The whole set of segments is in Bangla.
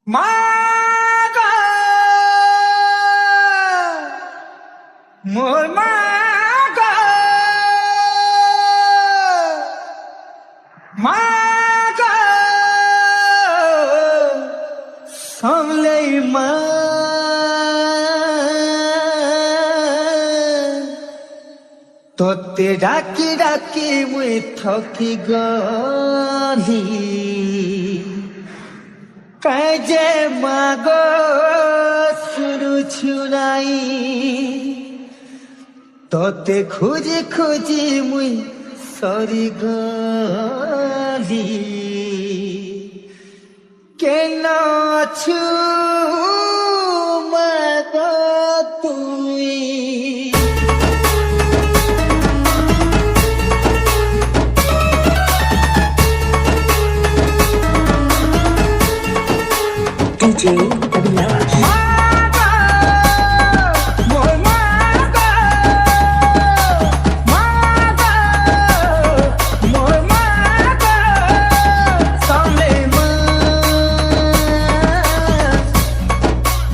মাগো মোর মাগো মাগো সামলেই মা তোতে ডাকি ডাকি মুই থকি গলি কাজে মাগো শুরু ছুনাই তোতে খুঁজি খুঁজি মুই সরি গলি কেন আছু মাগো তুই DJ Avilash.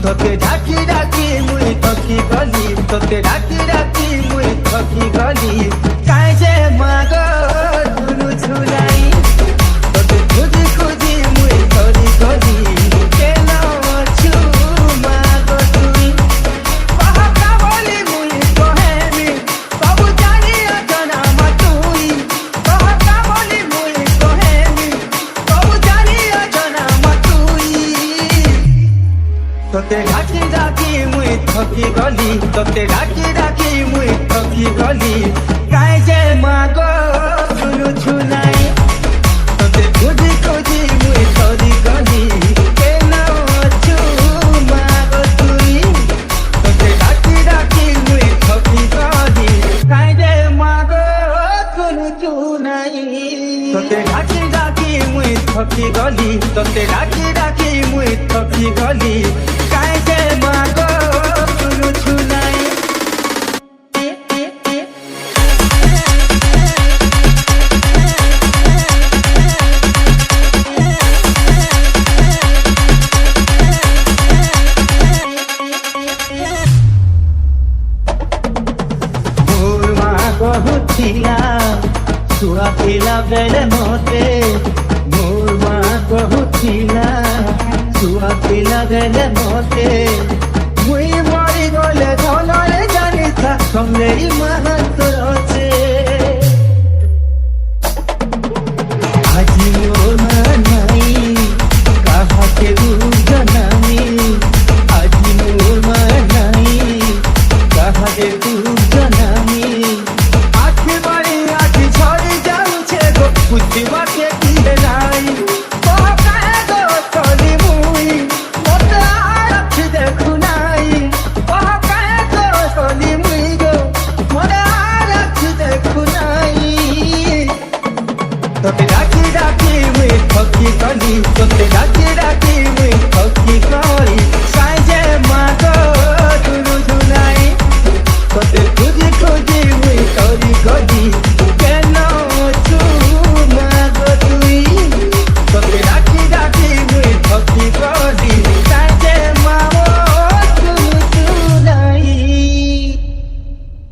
তোকে ডাকি ডাকি মুই থকি গলি তোকে ডাকি ডাকি মুই থকি গলি কাজে মাগো দুনু ছুলাই তোকে খুঁজি খুঁজি মুই ধরি গলি কেন আছু মাগো তুই কহকা বলি মুই কহেমি সবু জানি অজনা মা তুই কহকা বলি মুই কহেমি সবু জানি অজনা মা তুই তোতে ডাকি ডাকি মুই থকি গলি তোতে ডাকি ডাকি মুই থকি গলি কাজে মাগো শুনু ছুনাই তোতে খুঁজি খুঁজি মুই ধরি গলি কেন আছু মাগো তুই তোতে ডাকি ডাকি মুই থকি গলি কাজে মাগো শুনু ছুনাই তোতে ডাকি ডাকি মুই থকি গলি তোতে ডাকি ডাকি মুই থকি গলি কাজে মাগো শুনু ছুনাই মোর মা কহুছিলা ছুয়া পিলা বেলে মতে মোর মা কহুছিলা ছুয়া পিলা বেলে মতে মুই মরি গলে ধনরে জানি থা সঙ্গেই মাহাত্ম আছে আজি মোর মা নাই কাহাকে জানামি আজি মোর মা নাই কাহাকে জানামি আখি বাড়ি আখি ছড়ি যাচ্ছে গো বুদ্ধি বাকে কি নাই কহকায় গো চলি মুই মতে আর আখি দেখু নাই কহকায় গো চলি মুই গো মনে আর আখি দেখু নাই তোকে ডাকি ডাকি মুই থকি গলি তোকে ডাকি ডাকি মুই থকি গলি কাজে মাগো